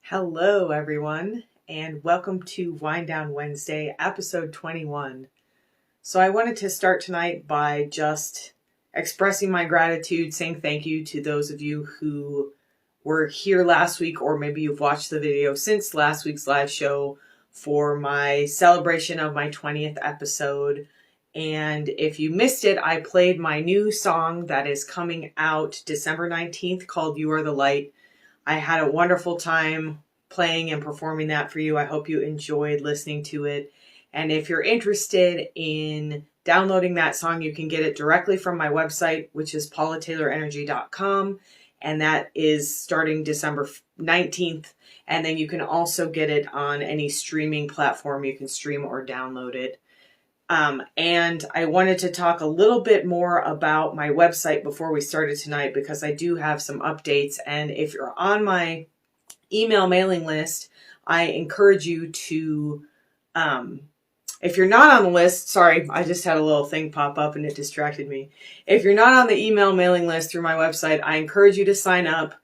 Hello, everyone, and welcome to Wind Down Wednesday, episode 21. So, I wanted to start tonight by just expressing my gratitude, saying thank you to those of you who were here last week, or maybe you've watched the video since last week's live show for my celebration of my 20th episode. And if you missed it, I played my new song that is coming out December 19th called You Are the Light. I had a wonderful time playing and performing that for you. I hope you enjoyed listening to it. And if you're interested in downloading that song, you can get it directly from my website, which is paulataylorenergy.com. And that is starting December 19th. And then you can also get it on any streaming platform. You can stream or download it. And I wanted to talk a little bit more about my website before we started tonight, because I do have some updates. And if you're on my email mailing list, I encourage you to, if you're not on the list, sorry, I just had a little thing pop up and it distracted me. If you're not on the email mailing list through my website, I encourage you to sign up.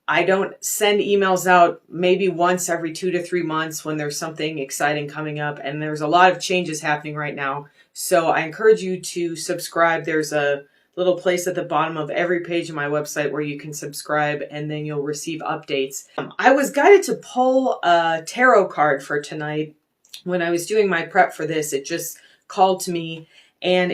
I don't send emails out maybe once every 2 to 3 months when there's something exciting coming up, and there's a lot of changes happening right now. So I encourage you to subscribe. There's a little place at the bottom of every page of my website where you can subscribe, and then you'll receive updates. I was guided to pull a tarot card for tonight. When I was doing my prep for this, it just called to me. And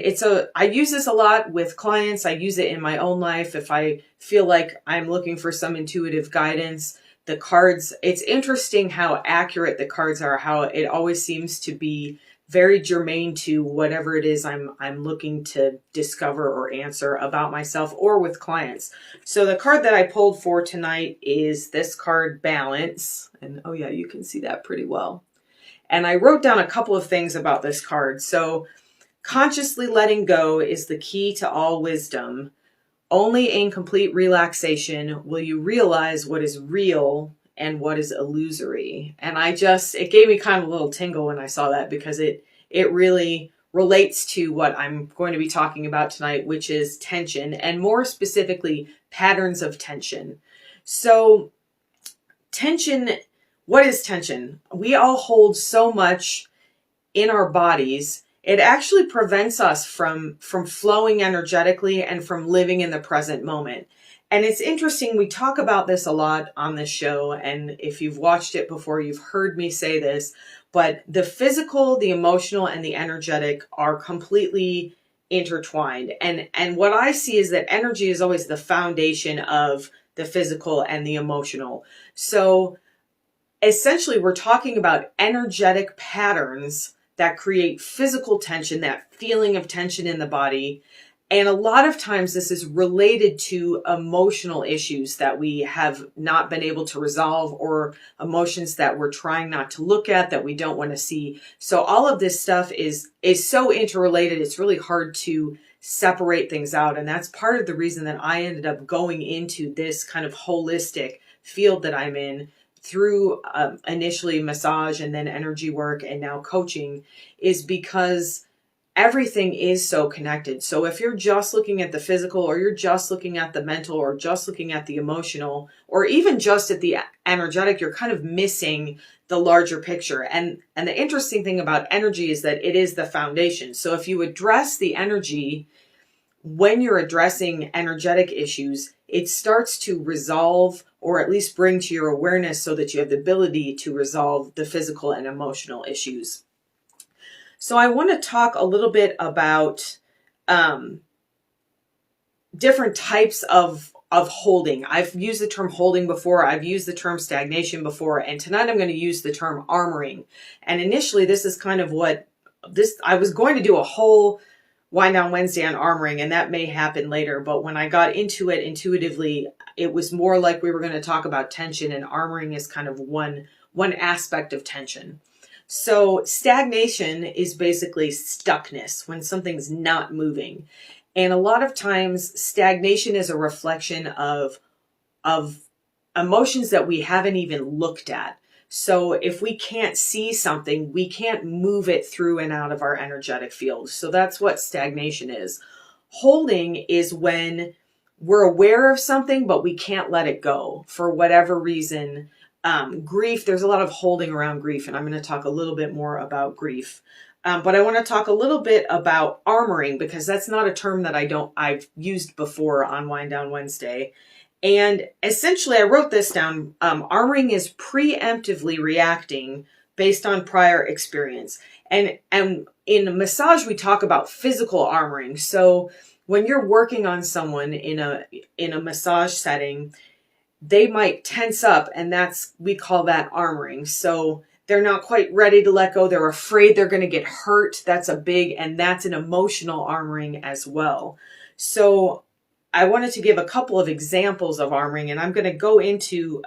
I use this a lot with clients. I use it in my own life. If I feel like I'm looking for some intuitive guidance, the cards, it's interesting how accurate the cards are, how it always seems to be very germane to whatever it is I'm looking to discover or answer about myself or with clients. So the card that I pulled for tonight is this card, Balance. And oh yeah, you can see that pretty well. And I wrote down a couple of things about this card. So consciously letting go is the key to all wisdom. Only in complete relaxation will you realize what is real and what is illusory. And it gave me kind of a little tingle when I saw that, because it really relates to what I'm going to be talking about tonight, which is tension, and more specifically, patterns of tension. So tension, what is tension? We all hold so much in our bodies. It actually prevents us from flowing energetically and from living in the present moment. And it's interesting, we talk about this a lot on this show, and if you've watched it before, you've heard me say this, but the physical, the emotional, and the energetic are completely intertwined. And what I see is that energy is always the foundation of the physical and the emotional. So essentially, we're talking about energetic patterns that create physical tension, that feeling of tension in the body. And a lot of times this is related to emotional issues that we have not been able to resolve, or emotions that we're trying not to look at, that we don't want to see. So all of this stuff is so interrelated. It's really hard to separate things out. And that's part of the reason that I ended up going into this kind of holistic field that I'm in, through initially massage and then energy work and now coaching, is because everything is so connected. So if you're just looking at the physical, or you're just looking at the mental, or just looking at the emotional, or even just at the energetic, you're kind of missing the larger picture. And the interesting thing about energy is that it is the foundation. So if you address the energy, when you're addressing energetic issues, it starts to resolve, or at least bring to your awareness, so that you have the ability to resolve the physical and emotional issues. So I want to talk a little bit about different types of holding. I've used the term holding before. I've used the term stagnation before. And tonight I'm going to use the term armoring. And initially, this is kind of I was going to do a whole Wind Down Wednesday on armoring, and that may happen later. But when I got into it intuitively, it was more like we were going to talk about tension, and armoring is kind of one aspect of tension. So stagnation is basically stuckness, when something's not moving. And a lot of times stagnation is a reflection of emotions that we haven't even looked at. So if we can't see something, we can't move it through and out of our energetic field. So that's what stagnation is. Holding is when we're aware of something, but we can't let it go for whatever reason. grief. There's a lot of holding around grief, and I'm going to talk a little bit more about grief. But I want to talk a little bit about armoring, because that's not a term that I've used before on Wind Down Wednesday. And essentially, I wrote this down. Armoring is preemptively reacting based on prior experience. And in massage, we talk about physical armoring. So when you're working on someone in a massage setting, they might tense up, and we call that armoring. So they're not quite ready to let go. They're afraid they're going to get hurt. That's and that's an emotional armoring as well. So I wanted to give a couple of examples of armoring, and I'm going to go into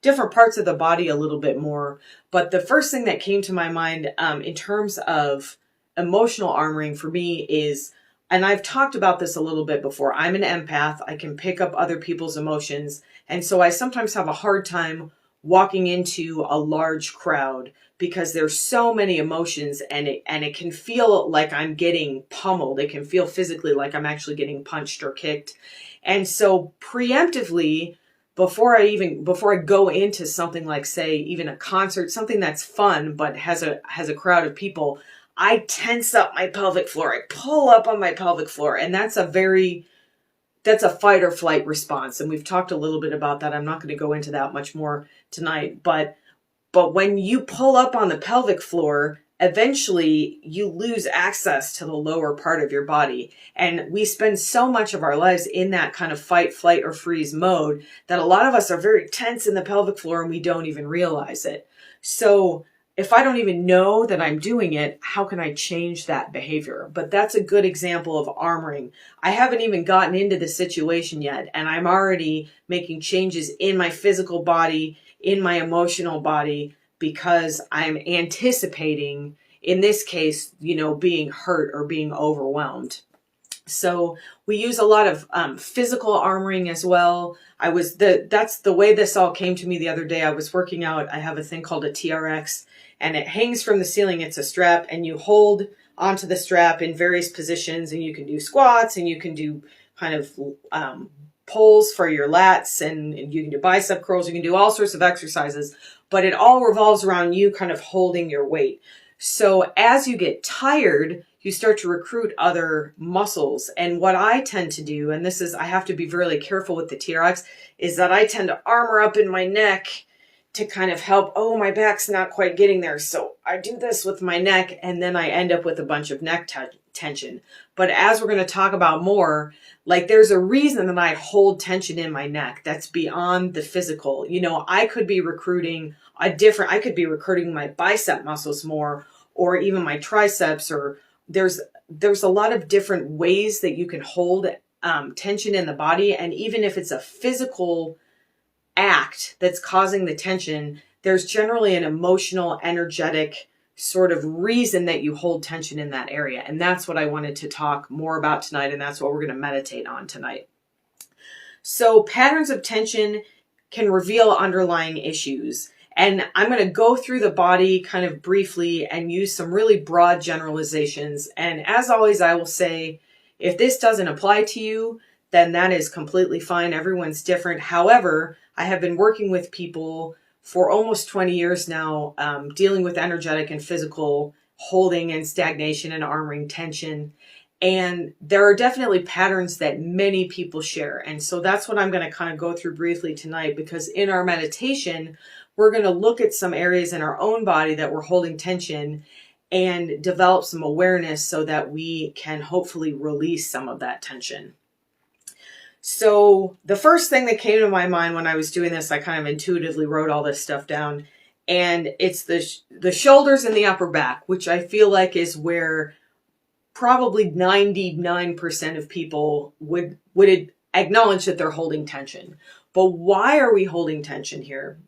different parts of the body a little bit more. But the first thing that came to my mind in terms of emotional armoring for me is, and I've talked about this a little bit before, I'm an empath. I can pick up other people's emotions. And so I sometimes have a hard time walking into a large crowd because there's so many emotions, and it can feel like I'm getting pummeled. It can feel physically like I'm actually getting punched or kicked. And so preemptively, before I go into something like, say, even a concert, something that's fun but has a crowd of people, I tense up my pelvic floor. I pull up on my pelvic floor, and that's a fight or flight response. And we've talked a little bit about that. I'm not going to go into that much more tonight, but when you pull up on the pelvic floor, eventually you lose access to the lower part of your body. And we spend so much of our lives in that kind of fight, flight, or freeze mode that a lot of us are very tense in the pelvic floor and we don't even realize it. So if I don't even know that I'm doing it, how can I change that behavior? But that's a good example of armoring. I haven't even gotten into the situation yet, and I'm already making changes in my physical body, in my emotional body, because I'm anticipating, in this case, being hurt or being overwhelmed. So we use a lot of physical armoring as well. That's the way this all came to me the other day. I was working out. I have a thing called a TRX, and it hangs from the ceiling. It's a strap, and you hold onto the strap in various positions, and you can do squats, and you can do kind of pulls for your lats, and you can do bicep curls. You can do all sorts of exercises, but it all revolves around you kind of holding your weight. So as you get tired, you start to recruit other muscles. And what I tend to do, and I have to be really careful with the TRX, is that I tend to armor up in my neck to kind of help, my back's not quite getting there. So I do this with my neck, and then I end up with a bunch of neck tension. But as we're going to talk about more, there's a reason that I hold tension in my neck that's beyond the physical. I could be recruiting my bicep muscles more, or even my triceps, or there's a lot of different ways that you can hold tension in the body. And even if it's a physical act that's causing the tension, there's generally an emotional, energetic sort of reason that you hold tension in that area. And that's what I wanted to talk more about tonight, and that's what we're going to meditate on tonight. So patterns of tension can reveal underlying issues. And I'm going to go through the body kind of briefly and use some really broad generalizations. And as always, I will say, if this doesn't apply to you, then that is completely fine. Everyone's different. However, I have been working with people for almost 20 years now, dealing with energetic and physical holding and stagnation and armoring tension. And there are definitely patterns that many people share. And so that's what I'm going to kind of go through briefly tonight, because in our meditation, we're going to look at some areas in our own body that we're holding tension and develop some awareness so that we can hopefully release some of that tension. So the first thing that came to my mind when I was doing this, I kind of intuitively wrote all this stuff down, and it's the shoulders and the upper back, which I feel like is where probably 99% of people would acknowledge that they're holding tension. But why are we holding tension here?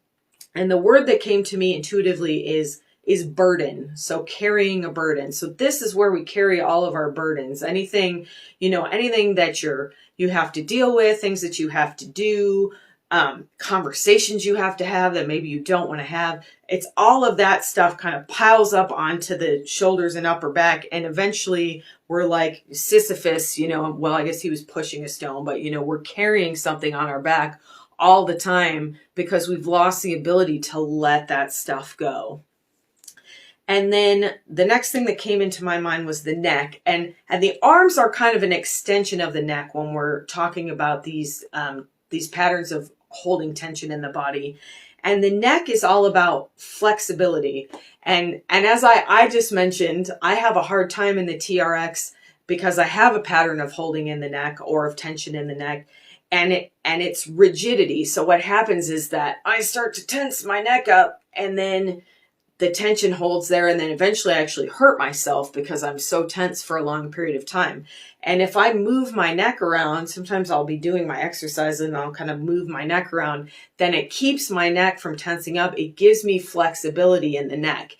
And the word that came to me intuitively is burden. So carrying a burden. So this is where we carry all of our burdens. Anything that you have to deal with, things that you have to do, conversations you have to have that maybe you don't want to have. It's all of that stuff kind of piles up onto the shoulders and upper back. And eventually we're like Sisyphus, well, I guess he was pushing a stone, but we're carrying something on our back all the time because we've lost the ability to let that stuff go. And then the next thing that came into my mind was the neck. And the arms are kind of an extension of the neck when we're talking about these patterns of holding tension in the body. And the neck is all about flexibility. And as I just mentioned, I have a hard time in the TRX because I have a pattern of holding in the neck or of tension in the neck. And it's rigidity. So what happens is that I start to tense my neck up, and then the tension holds there, and then eventually I actually hurt myself because I'm so tense for a long period of time. And if I move my neck around, sometimes I'll be doing my exercise and I'll kind of move my neck around, then it keeps my neck from tensing up. It gives me flexibility in the neck.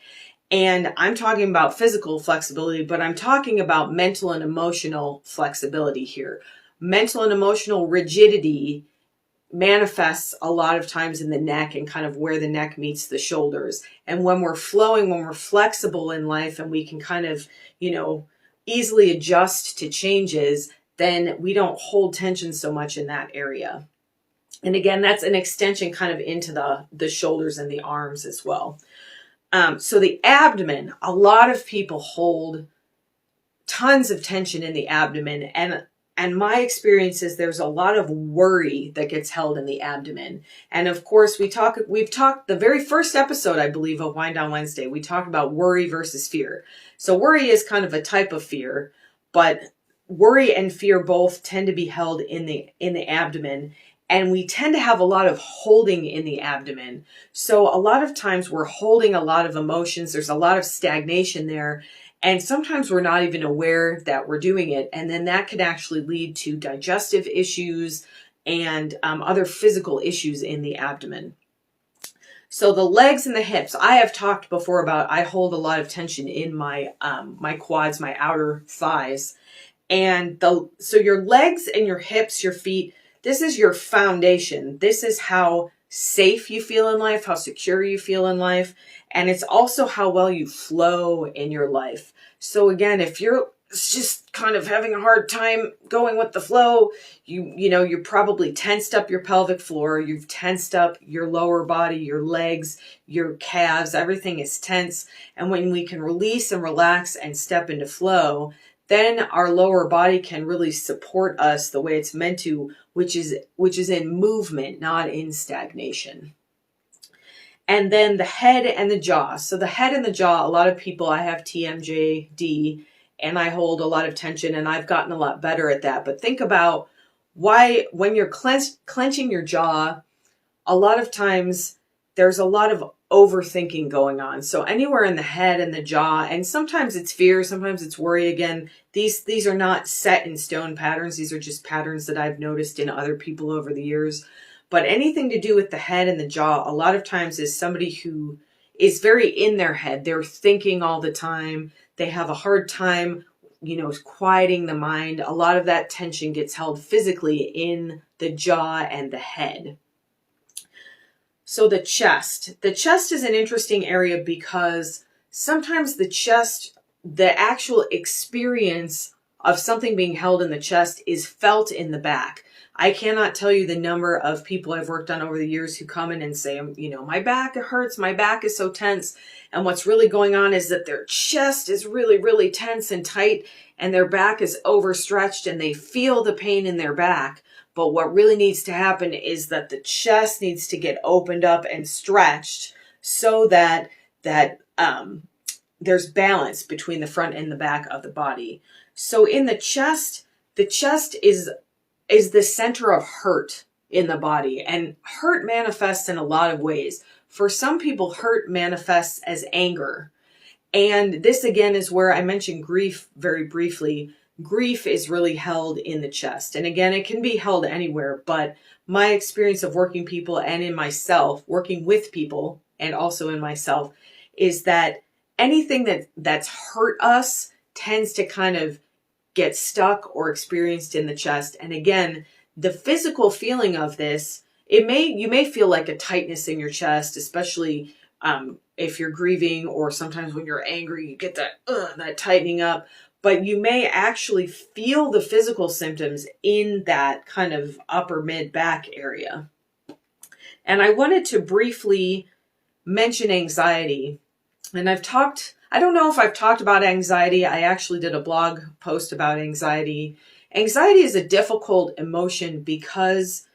And I'm talking about physical flexibility, but I'm talking about mental and emotional flexibility here. Mental and emotional rigidity manifests a lot of times in the neck and kind of where the neck meets the shoulders. And when we're flowing, when we're flexible in life and we can kind of, easily adjust to changes, then we don't hold tension so much in that area. And again, that's an extension kind of into the shoulders and the arms as well. So the abdomen, a lot of people hold tons of tension in the abdomen, and my experience is there's a lot of worry that gets held in the abdomen. And of course, we've talked the very first episode, I believe, of Wind Down Wednesday, we talked about worry versus fear. So worry is kind of a type of fear, but worry and fear both tend to be held in the abdomen. And we tend to have a lot of holding in the abdomen. So a lot of times we're holding a lot of emotions. There's a lot of stagnation there. And sometimes we're not even aware that we're doing it. And then that can actually lead to digestive issues and other physical issues in the abdomen. So the legs and the hips, I have talked before about, I hold a lot of tension in my my quads, my outer thighs. And so your legs and your hips, your feet, this is your foundation. This is how safe you feel in life, how secure you feel in life. And it's also how well you flow in your life. So again, if you're just kind of having a hard time going with the flow, you're probably tensed up your pelvic floor, you've tensed up your lower body, your legs, your calves, everything is tense. And when we can release and relax and step into flow, then our lower body can really support us the way it's meant to, which is in movement, not in stagnation. And then the head and the jaw. So the head and the jaw, a lot of people, I have TMJD, and I hold a lot of tension, and I've gotten a lot better at that. But think about why, when you're clenching your jaw, a lot of times there's a lot of overthinking going on. So anywhere in the head and the jaw, and sometimes it's fear, sometimes it's worry. Again, these are not set in stone patterns. These are just patterns that I've noticed in other people over the years. But anything to do with the head and the jaw, a lot of times is somebody who is very in their head. They're thinking all the time. They have a hard time, quieting the mind. A lot of that tension gets held physically in the jaw and the head. So the chest is an interesting area because sometimes the chest, the actual experience of something being held in the chest is felt in the back. I cannot tell you the number of people I've worked on over the years who come in and say, my back hurts, my back is so tense. And what's really going on is that their chest is really, really tense and tight, and their back is overstretched, and they feel the pain in their back. But what really needs to happen is that the chest needs to get opened up and stretched so that there's balance between the front and the back of the body. So in the chest is the center of hurt in the body, and hurt manifests in a lot of ways. For some people, hurt manifests as anger. And this again is where I mentioned grief very briefly. Grief is really held in the chest. And again, it can be held anywhere, but my experience of working people and in myself, working with people and also in myself, is that anything that's hurt us tends to kind of get stuck or experienced in the chest. And again, the physical feeling of this, you may feel like a tightness in your chest, especially if you're grieving, or sometimes when you're angry, you get that tightening up. But you may actually feel the physical symptoms in that kind of upper mid back area. And I wanted to briefly mention anxiety. And I don't know if I've talked about anxiety. I actually did a blog post about anxiety. Anxiety is a difficult emotion because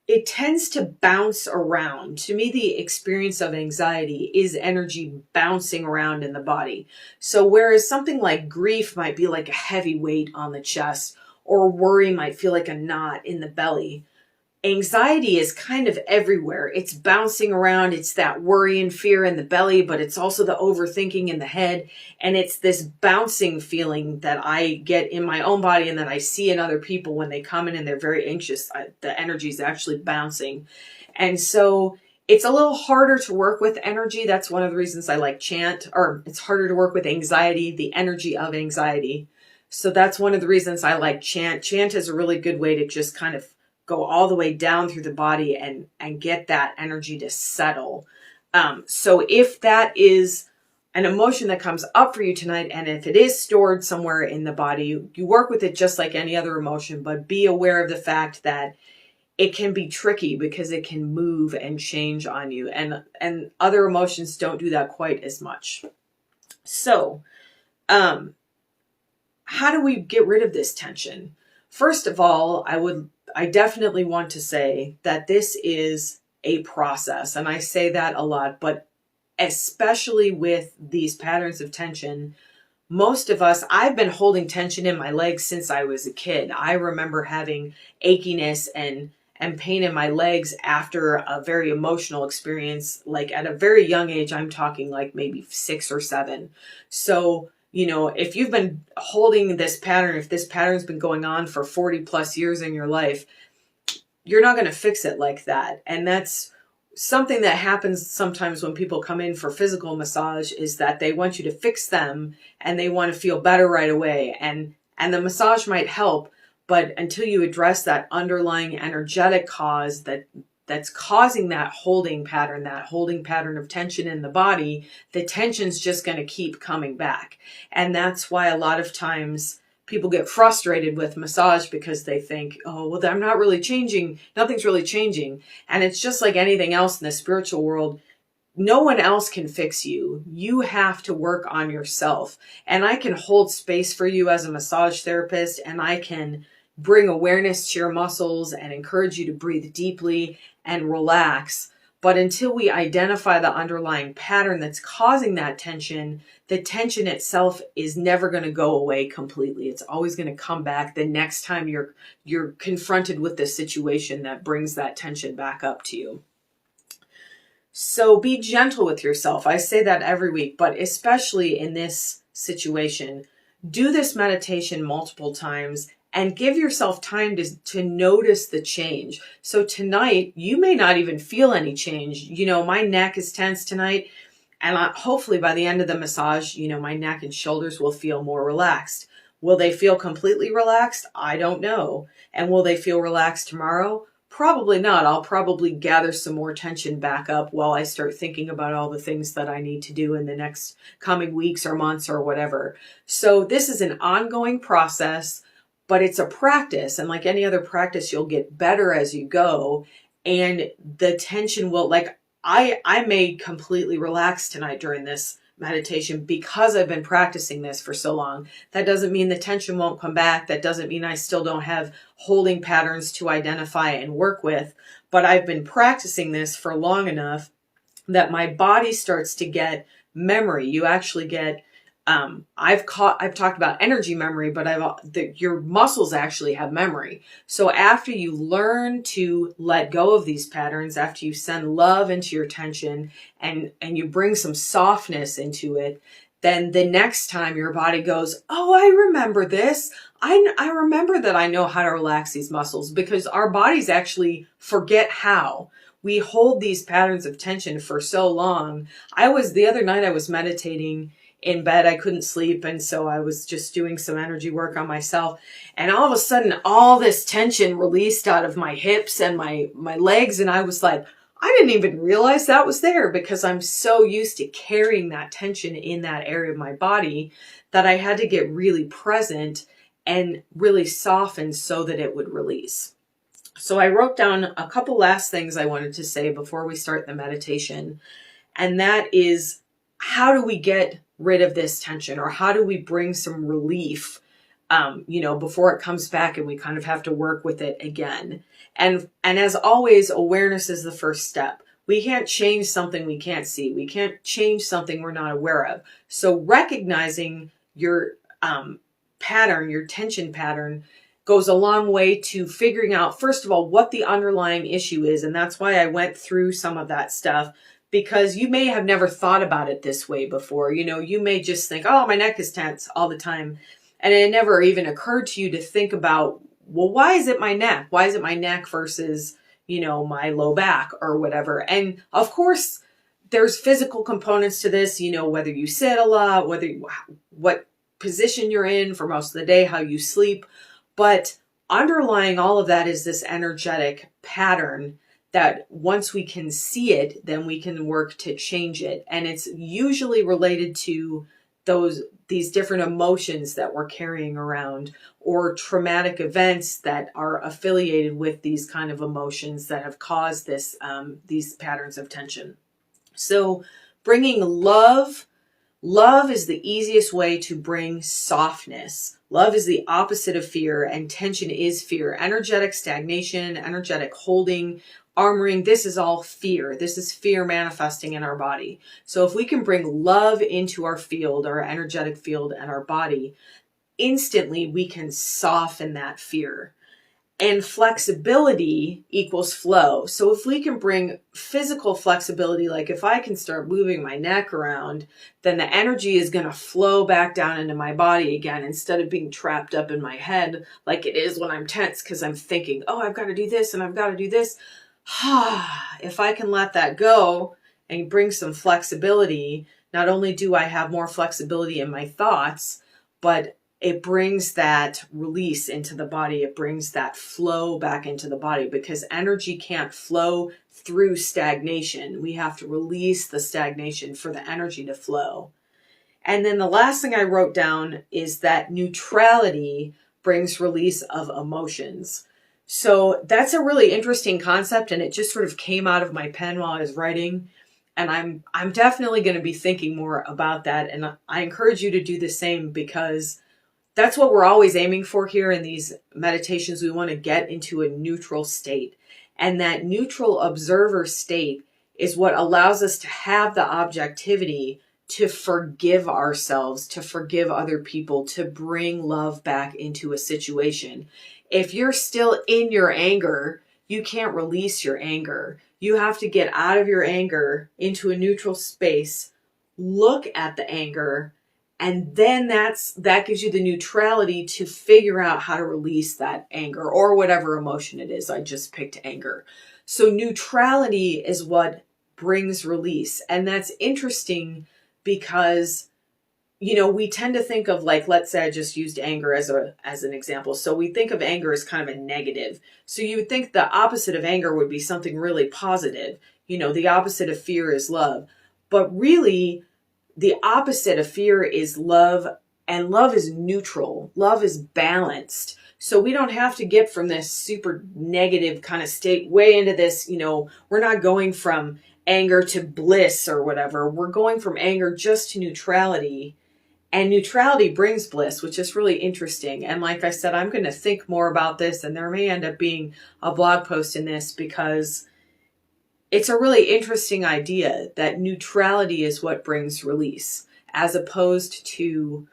it tends to bounce around. To me, the experience of anxiety is energy bouncing around in the body. So whereas something like grief might be like a heavy weight on the chest, or worry might feel like a knot in the belly, anxiety is kind of everywhere. It's bouncing around. It's that worry and fear in the belly, but it's also the overthinking in the head. And it's this bouncing feeling that I get in my own body and that I see in other people when they come in and they're very anxious. The energy is actually bouncing. And so it's a little harder to work with energy. That's one of the reasons I like chant, or it's harder to work with anxiety, the energy of anxiety. So that's one of the reasons I like chant. Chant is a really good way to just kind of go all the way down through the body and get that energy to settle. So if that is an emotion that comes up for you tonight, and if it is stored somewhere in the body, you work with it just like any other emotion, but be aware of the fact that it can be tricky because it can move and change on you. And other emotions don't do that quite as much. So, how do we get rid of this tension? First of all, I definitely want to say that this is a process, and I say that a lot, but especially with these patterns of tension, most of us, I've been holding tension in my legs since I was a kid. I remember having achiness and pain in my legs after a very emotional experience, like at a very young age. I'm talking like maybe 6 or 7. So, if you've been holding this pattern, if this pattern's been going on for 40 plus years in your life, you're not going to fix it like that. And that's something that happens sometimes when people come in for physical massage, is that they want you to fix them and they want to feel better right away. And the massage might help, but until you address that underlying energetic cause that's causing that holding pattern of tension in the body, the tension's just going to keep coming back. And that's why a lot of times people get frustrated with massage, because they think, oh, well, I'm not really changing. Nothing's really changing. And it's just like anything else in the spiritual world. No one else can fix you. You have to work on yourself. And I can hold space for you as a massage therapist, and I can bring awareness to your muscles and encourage you to breathe deeply and relax. But until we identify the underlying pattern that's causing that tension, the tension itself is never going to go away completely. It's always going to come back the next time you're confronted with the situation that brings that tension back up to you. So be gentle with yourself. I say that every week, but especially in this situation, do this meditation multiple times and give yourself time to notice the change. So tonight, you may not even feel any change. My neck is tense tonight, and hopefully by the end of the massage, my neck and shoulders will feel more relaxed. Will they feel completely relaxed? I don't know. And will they feel relaxed tomorrow? Probably not. I'll probably gather some more tension back up while I start thinking about all the things that I need to do in the next coming weeks or months or whatever. So this is an ongoing process, but it's a practice. And like any other practice, you'll get better as you go. And the tension will, I may completely relax tonight during this meditation because I've been practicing this for so long. That doesn't mean the tension won't come back. That doesn't mean I still don't have holding patterns to identify and work with. But I've been practicing this for long enough that my body starts to get memory. You actually get I've talked about energy memory, but your muscles actually have memory. So after you learn to let go of these patterns, after you send love into your tension and you bring some softness into it, then the next time your body goes, oh, I remember this. I remember that I know how to relax these muscles, because our bodies actually forget how. We hold these patterns of tension for so long. The other night I was meditating in bed. I couldn't sleep, and so I was just doing some energy work on myself, and all of a sudden all this tension released out of my hips and my legs, and I was like, I didn't even realize that was there, because I'm so used to carrying that tension in that area of my body that I had to get really present and really soften so that it would release. So I wrote down a couple last things I wanted to say before we start the meditation. And that is, how do we get rid of this tension, or how do we bring some relief, before it comes back and we kind of have to work with it again. And as always, awareness is the first step. We can't change something we can't see. We can't change something we're not aware of. So recognizing your pattern, your tension pattern, goes a long way to figuring out, first of all, what the underlying issue is. And that's why I went through some of that stuff, because you may have never thought about it this way before. You may just think, oh, my neck is tense all the time. And it never even occurred to you to think about, well, why is it my neck? Why is it my neck versus, my low back or whatever? And of course, there's physical components to this, whether you sit a lot, what position you're in for most of the day, how you sleep. But underlying all of that is this energetic pattern that once we can see it, then we can work to change it. And it's usually related to these different emotions that we're carrying around, or traumatic events that are affiliated with these kind of emotions that have caused these patterns of tension. So bringing love is the easiest way to bring softness. Love is the opposite of fear, and tension is fear. Energetic stagnation, energetic holding, armoring, this is all fear. This is fear manifesting in our body. So if we can bring love into our field, our energetic field, and our body, instantly we can soften that fear. And flexibility equals flow. So if we can bring physical flexibility, like if I can start moving my neck around, then the energy is going to flow back down into my body again, instead of being trapped up in my head like it is when I'm tense, because I'm thinking, oh, I've got to do this and I've got to do this. If I can let that go and bring some flexibility, not only do I have more flexibility in my thoughts, but it brings that release into the body. It brings that flow back into the body, because energy can't flow through stagnation. We have to release the stagnation for the energy to flow. And then the last thing I wrote down is that neutrality brings release of emotions. So that's a really interesting concept, and it just sort of came out of my pen while I was writing. And I'm definitely going to be thinking more about that. And I encourage you to do the same, because that's what we're always aiming for here in these meditations. We want to get into a neutral state. And that neutral observer state is what allows us to have the objectivity to forgive ourselves, to forgive other people, to bring love back into a situation. If you're still in your anger, you can't release your anger. You have to get out of your anger into a neutral space, look at the anger, and then that gives you the neutrality to figure out how to release that anger or whatever emotion it is. I just picked anger. So neutrality is what brings release. And that's interesting because, we tend to think of, like, let's say I just used anger as an example. So we think of anger as kind of a negative. So you would think the opposite of anger would be something really positive. The opposite of fear is love. But really, the opposite of fear is love, and love is neutral. Love is balanced. So we don't have to get from this super negative kind of state way into this, we're not going from anger to bliss or whatever. We're going from anger just to neutrality. And neutrality brings bliss, which is really interesting. And like I said, I'm going to think more about this, and there may end up being a blog post in this, because it's a really interesting idea that neutrality is what brings release, as opposed to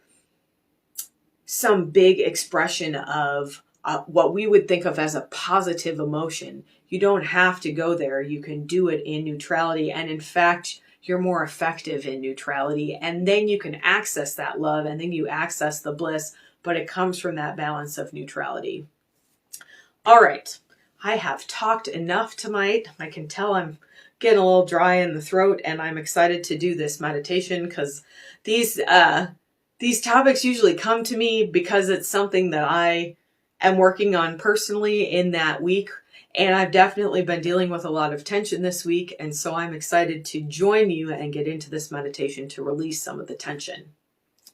some big expression of what we would think of as a positive emotion. You don't have to go there. You can do it in neutrality. And in fact, you're more effective in neutrality. And then you can access that love, and then you access the bliss, but it comes from that balance of neutrality. All right. I have talked enough tonight. I can tell I'm getting a little dry in the throat, and I'm excited to do this meditation, because these topics usually come to me because it's something that I am working on personally in that week. And I've definitely been dealing with a lot of tension this week. And so I'm excited to join you and get into this meditation to release some of the tension.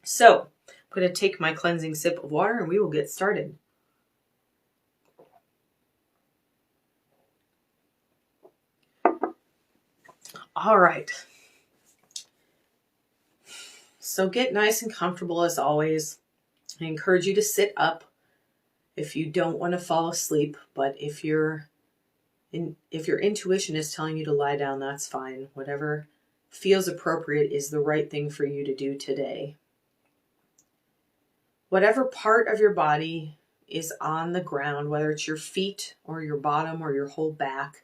So I'm going to take my cleansing sip of water, and we will get started. All right. So get nice and comfortable as always. I encourage you to sit up if you don't want to fall asleep, but if your intuition is telling you to lie down, that's fine. Whatever feels appropriate is the right thing for you to do today. Whatever part of your body is on the ground, whether it's your feet or your bottom or your whole back,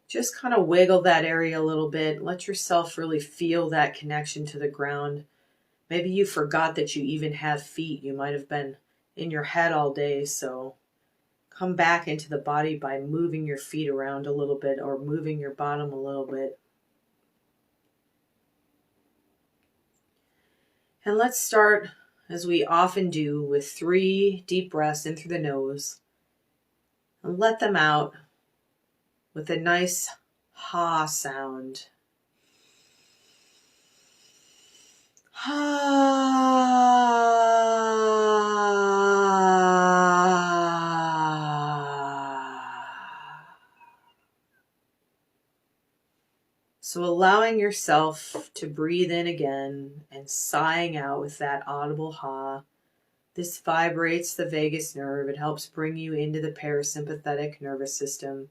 just kind of wiggle that area a little bit. Let yourself really feel that connection to the ground. Maybe you forgot that you even have feet. You might have been in your head all day, so come back into the body by moving your feet around a little bit or moving your bottom a little bit. And let's start, as we often do, with 3 deep breaths in through the nose. And let them out with a nice ha sound. So allowing yourself to breathe in again and sighing out with that audible ha. This vibrates the vagus nerve. It helps bring you into the parasympathetic nervous system.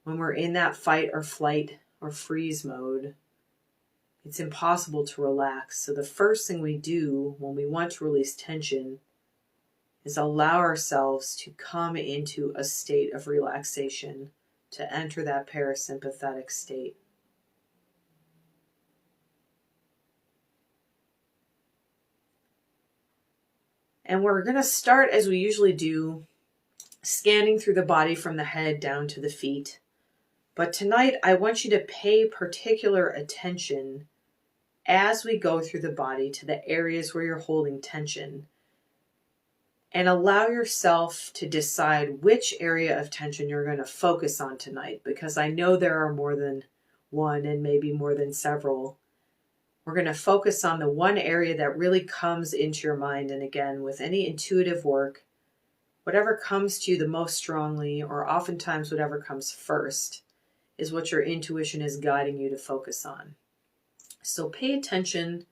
When we're in that fight or flight or freeze mode, it's impossible to relax. So the first thing we do when we want to release tension is allow ourselves to come into a state of relaxation, to enter that parasympathetic state. And we're going to start, as we usually do, scanning through the body from the head down to the feet. But tonight, I want you to pay particular attention as we go through the body to the areas where you're holding tension. And allow yourself to decide which area of tension you're going to focus on tonight, because I know there are more than one and maybe more than several. We're going to focus on the one area that really comes into your mind. And again, with any intuitive work, whatever comes to you the most strongly, or oftentimes whatever comes first, is what your intuition is guiding you to focus on. So pay attention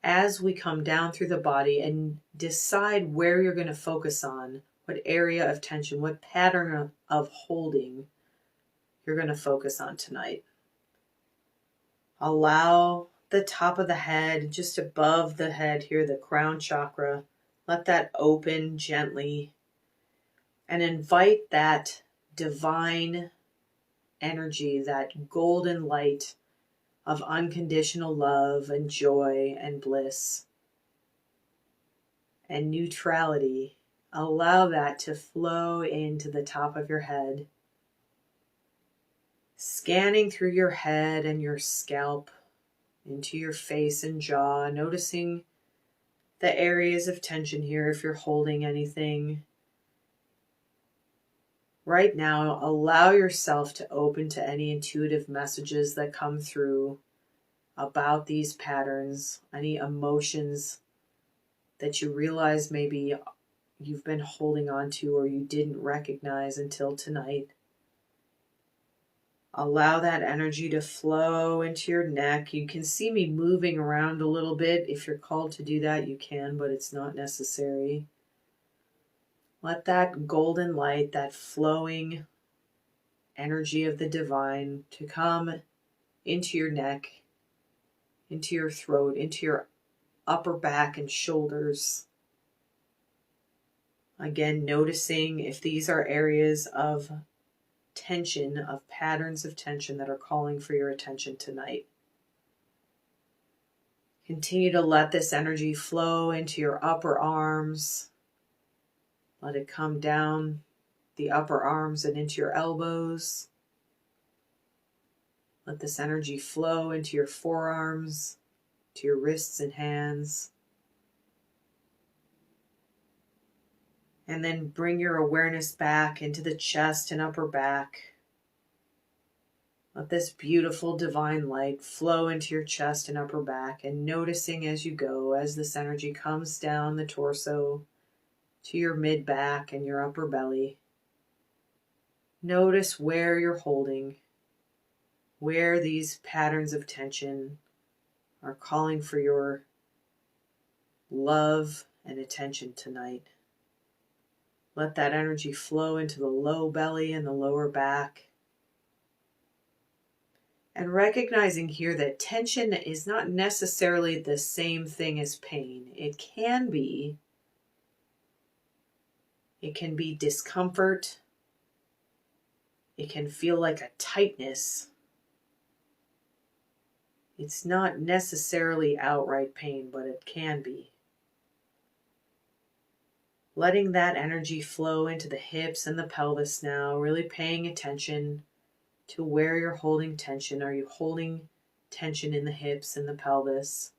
as we come down through the body and decide where you're going to focus on, what area of tension, what pattern of holding you're going to focus on tonight. Allow the top of the head, just above the head here, the crown chakra, let that open gently and invite that divine energy, that golden light of unconditional love and joy and bliss and neutrality. Allow that to flow into the top of your head, scanning through your head and your scalp, into your face and jaw, noticing the areas of tension here if you're holding anything. Right now, allow yourself to open to any intuitive messages that come through about these patterns, any emotions that you realize maybe you've been holding on to or you didn't recognize until tonight. Allow that energy to flow into your neck. You can see me moving around a little bit. If you're called to do that, you can, but it's not necessary. Let that golden light, that flowing energy of the divine, to come into your neck, into your throat, into your upper back and shoulders. Again, noticing if these are areas of tension, of patterns of tension that are calling for your attention tonight. Continue to let this energy flow into your upper arms. Let it come down the upper arms and into your elbows. Let this energy flow into your forearms, to your wrists and hands. And then bring your awareness back into the chest and upper back. Let this beautiful divine light flow into your chest and upper back, and noticing as you go, as this energy comes down the torso to your mid-back and your upper belly. Notice where you're holding. where these patterns of tension are calling for your love and attention tonight. Let that energy flow into the low belly and the lower back. And recognizing here that tension is not necessarily the same thing as pain. It can be discomfort. It can feel like a tightness. It's not necessarily outright pain, but it can be. Letting that energy flow into the hips and the pelvis now, really paying attention to where you're holding tension. Are you holding tension in the hips and the pelvis?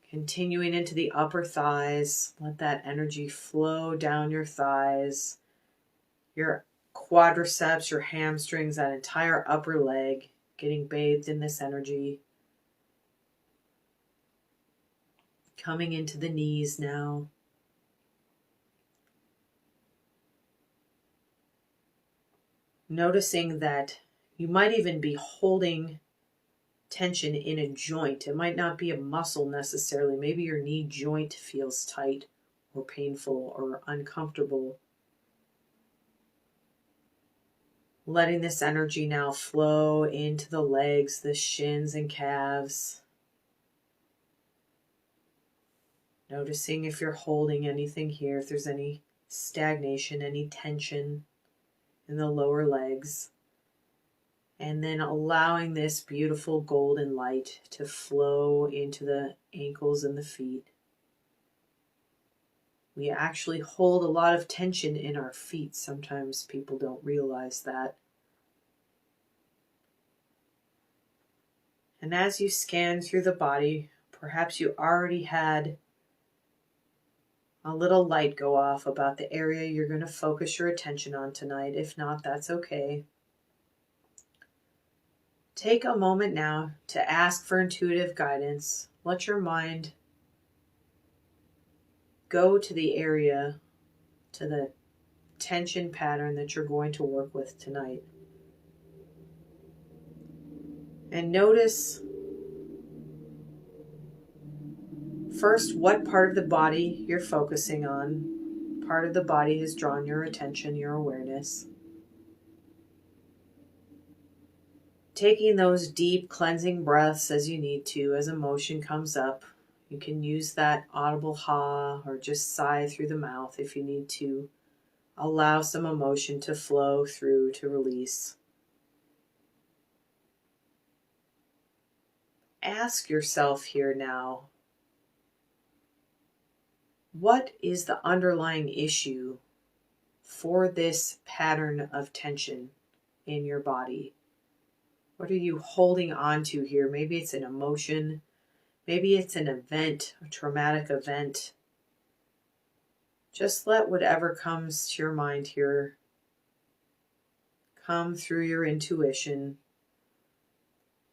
Continuing into the upper thighs, let that energy flow down your thighs, your quadriceps, your hamstrings, that entire upper leg, getting bathed in this energy. Coming into the knees now. Noticing that you might even be holding tension in a joint. It might not be a muscle necessarily. Maybe your knee joint feels tight or painful or uncomfortable. Letting this energy now flow into the legs, the shins and calves. Noticing if you're holding anything here, if there's any stagnation, any tension in the lower legs. And then allowing this beautiful golden light to flow into the ankles and the feet. We actually hold a lot of tension in our feet. Sometimes people don't realize that. And as you scan through the body, perhaps you already had a little light go off about the area you're going to focus your attention on tonight. If not, that's okay. Take a moment now to ask for intuitive guidance. Let your mind go to the area, to the tension pattern that you're going to work with tonight. And notice first what part of the body you're focusing on. Part of the body has drawn your attention, your awareness. Taking those deep cleansing breaths as you need to, as emotion comes up. You can use that audible ha or just sigh through the mouth if you need to. Allow some emotion to flow through to release. Ask yourself here now, what is the underlying issue for this pattern of tension in your body? What are you holding on to here? Maybe it's an emotion. Maybe it's an event, a traumatic event. Just let whatever comes to your mind here come through your intuition.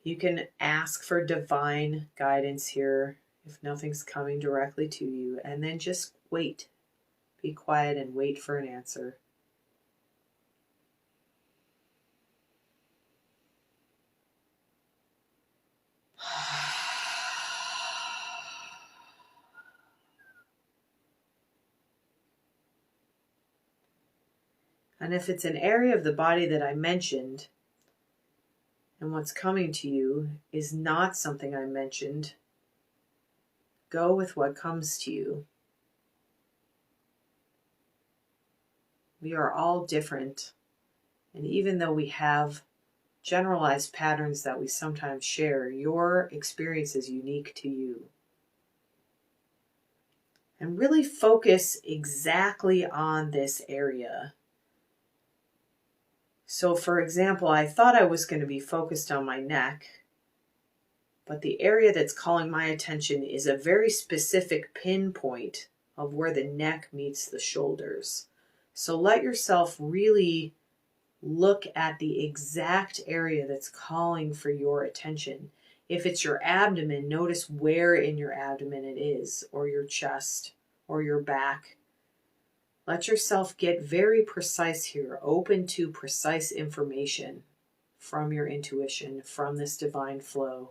You can ask for divine guidance here if nothing's coming directly to you, and then just wait. Be quiet and wait for an answer. And if it's an area of the body that I mentioned, and what's coming to you is not something I mentioned, go with what comes to you. We are all different. And even though we have generalized patterns that we sometimes share, your experience is unique to you. And really focus exactly on this area. So for example, I thought I was going to be focused on my neck, but the area that's calling my attention is a very specific pinpoint of where the neck meets the shoulders. So let yourself really look at the exact area that's calling for your attention. If it's your abdomen, notice where in your abdomen it is, or your chest, or your back. Let yourself get very precise here, open to precise information from your intuition, from this divine flow.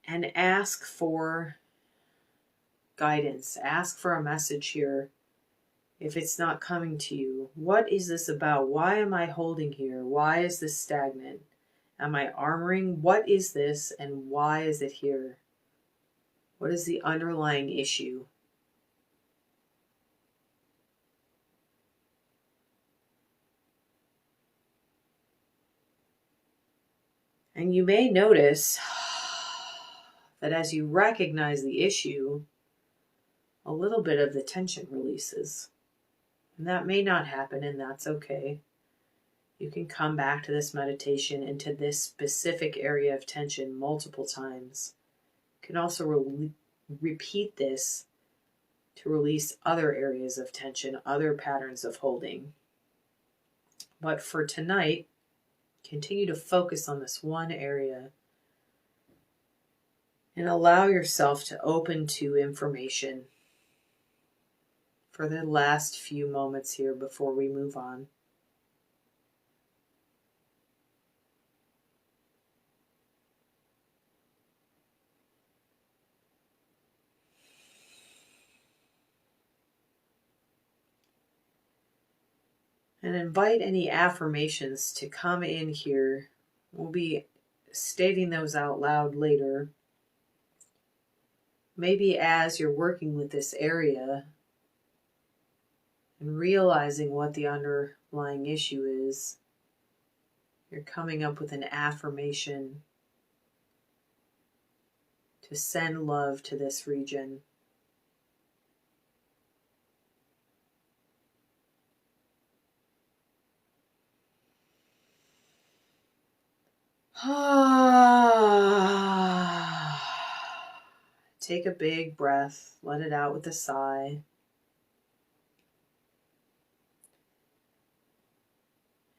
And ask for guidance. Ask for a message here. If it's not coming to you, what is this about? Why am I holding here? Why is this stagnant? Am I armoring? What is this and why is it here? What is the underlying issue? And you may notice that as you recognize the issue, a little bit of the tension releases. And that may not happen, and that's okay. You can come back to this meditation and to this specific area of tension multiple times. You can also repeat this to release other areas of tension, other patterns of holding. But for tonight, continue to focus on this one area and allow yourself to open to information for the last few moments here before we move on. And invite any affirmations to come in here. We'll be stating those out loud later. Maybe as you're working with this area and realizing what the underlying issue is, you're coming up with an affirmation to send love to this region. Take a big breath, let it out with a sigh.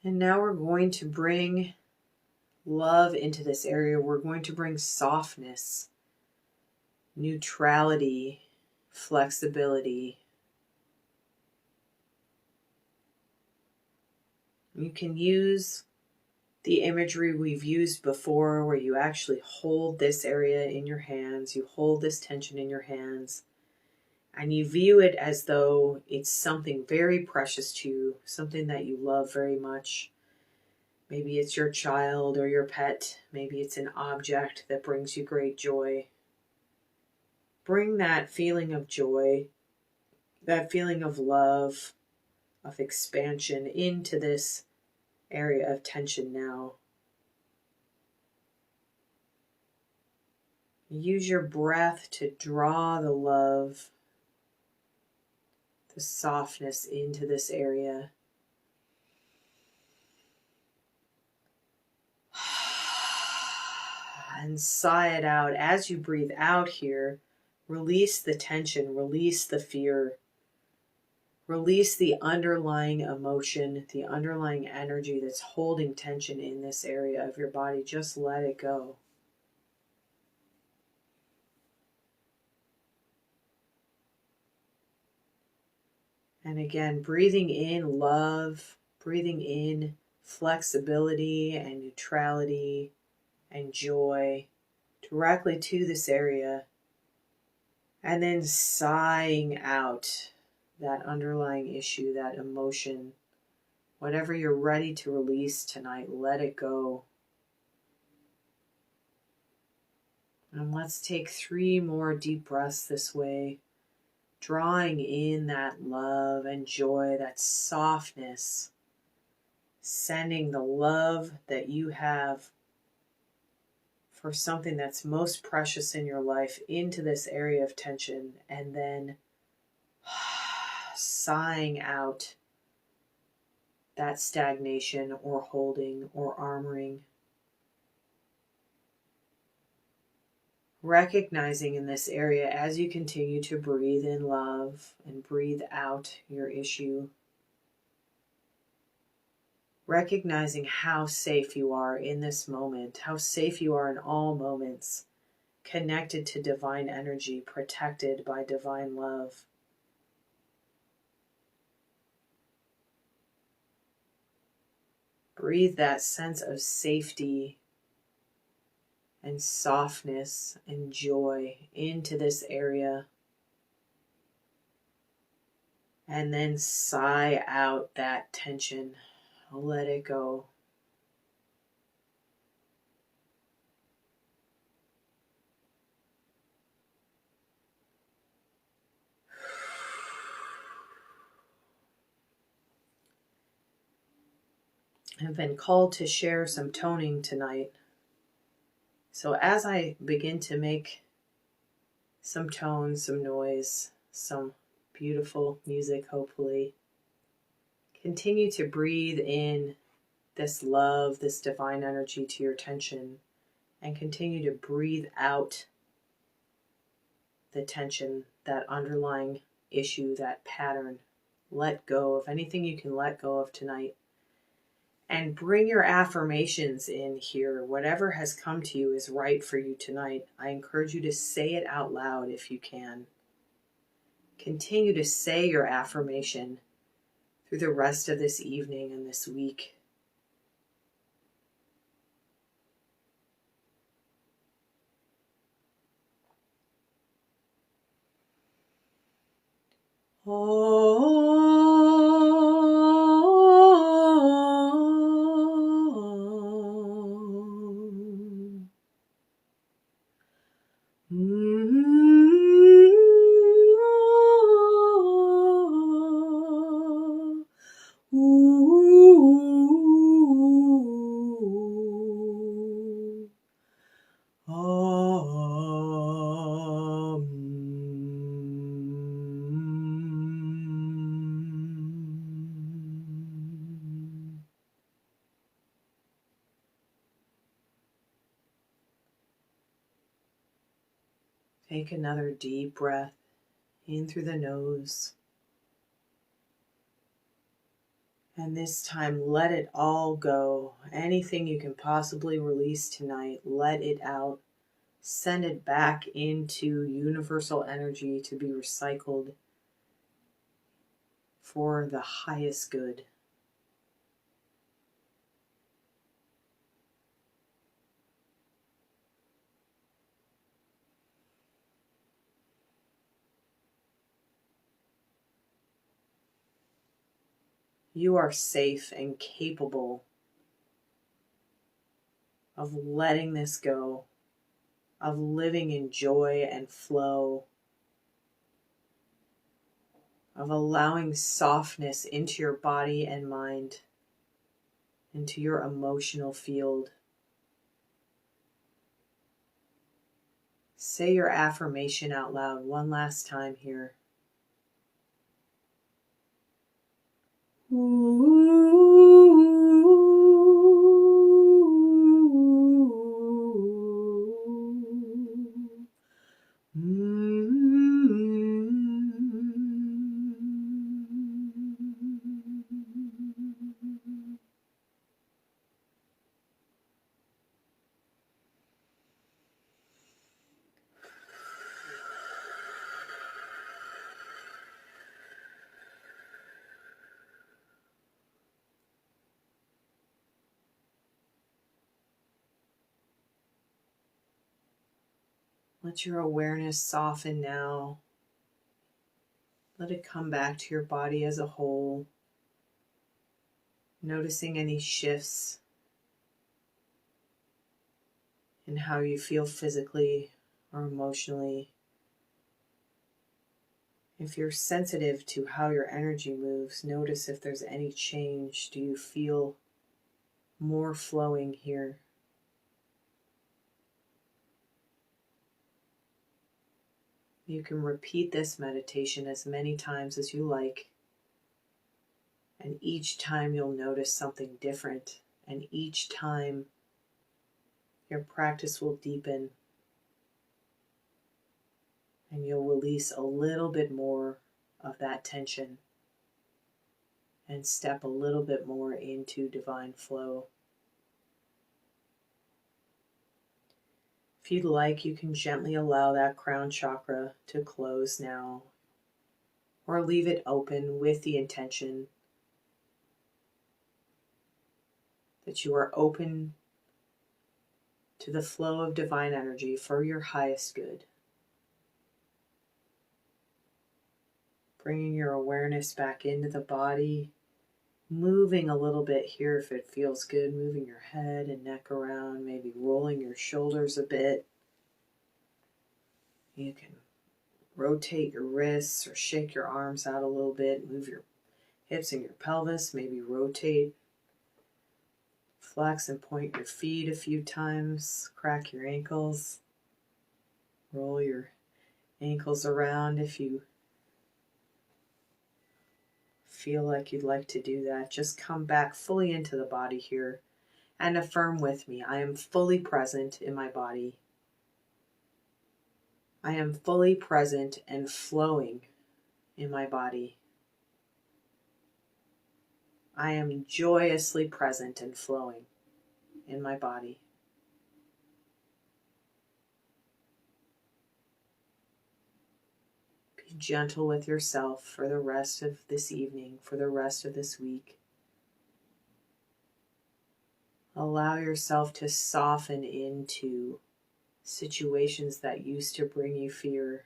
And now we're going to bring love into this area. We're going to bring softness, neutrality, flexibility. You can use the imagery we've used before where you actually hold this area in your hands, you hold this tension in your hands, and you view it as though it's something very precious to you, something that you love very much. Maybe it's your child or your pet. Maybe it's an object that brings you great joy. Bring that feeling of joy, that feeling of love, of expansion into this area of tension now. Use your breath to draw the love, the softness into this area. And sigh it out. As you breathe out here, release the tension, release the fear. Release the underlying emotion, the underlying energy that's holding tension in this area of your body. Just let it go. And again, breathing in love, breathing in flexibility and neutrality and joy directly to this area. And then sighing out that underlying issue, that emotion, whatever you're ready to release tonight, let it go. And let's take 3 more deep breaths this way, drawing in that love and joy, that softness, sending the love that you have for something that's most precious in your life into this area of tension, and then sighing out that stagnation or holding or armoring. Recognizing in this area as you continue to breathe in love and breathe out your issue. Recognizing how safe you are in this moment, how safe you are in all moments, connected to divine energy, protected by divine love. Breathe that sense of safety and softness and joy into this area. And then sigh out that tension. Let it go. I've been called to share some toning tonight. So as I begin to make some tone, some noise, some beautiful music, hopefully, continue to breathe in this love, this divine energy to your tension, and continue to breathe out the tension, that underlying issue, that pattern. Let go of anything you can let go of tonight. And bring your affirmations in here. Whatever has come to you is right for you tonight. I encourage you to say it out loud if you can. Continue to say your affirmation through the rest of this evening and this week. Take another deep breath in through the nose. And this time, let it all go. Anything you can possibly release tonight, let it out. Send it back into universal energy to be recycled for the highest good. You are safe and capable of letting this go, of living in joy and flow, of allowing softness into your body and mind, into your emotional field. Say your affirmation out loud one last time here. Let your awareness soften now. Let it come back to your body as a whole. Noticing any shifts in how you feel physically or emotionally. If you're sensitive to how your energy moves, notice if there's any change. Do you feel more flowing here? You can repeat this meditation as many times as you like, and each time you'll notice something different, and each time your practice will deepen, and you'll release a little bit more of that tension and step a little bit more into divine flow. If you'd like, you can gently allow that crown chakra to close now, or leave it open with the intention that you are open to the flow of divine energy for your highest good. Bringing your awareness back into the body, moving a little bit here if it feels good, moving your head and neck around, maybe rolling your shoulders a bit. You can rotate your wrists or shake your arms out a little bit, move your hips and your pelvis, maybe rotate, flex and point your feet a few times, crack your ankles, roll your ankles around if you feel like you'd like to do that. Just come back fully into the body here and affirm with me, I am fully present in my body. I am fully present and flowing in my body. I am joyously present and flowing in my body. Be gentle with yourself for the rest of this evening, for the rest of this week. Allow yourself to soften into situations that used to bring you fear.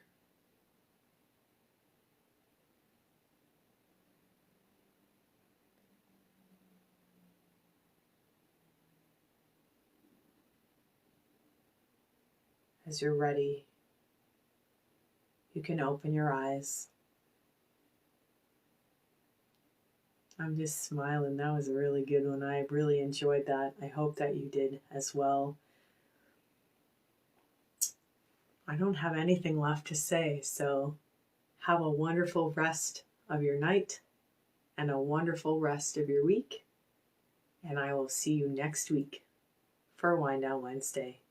As you're ready, you can open your eyes. I'm just smiling. That was a really good one. I really enjoyed that. I hope that you did as well. I don't have anything left to say, so have a wonderful rest of your night and a wonderful rest of your week. And I will see you next week for Wind Down Wednesday.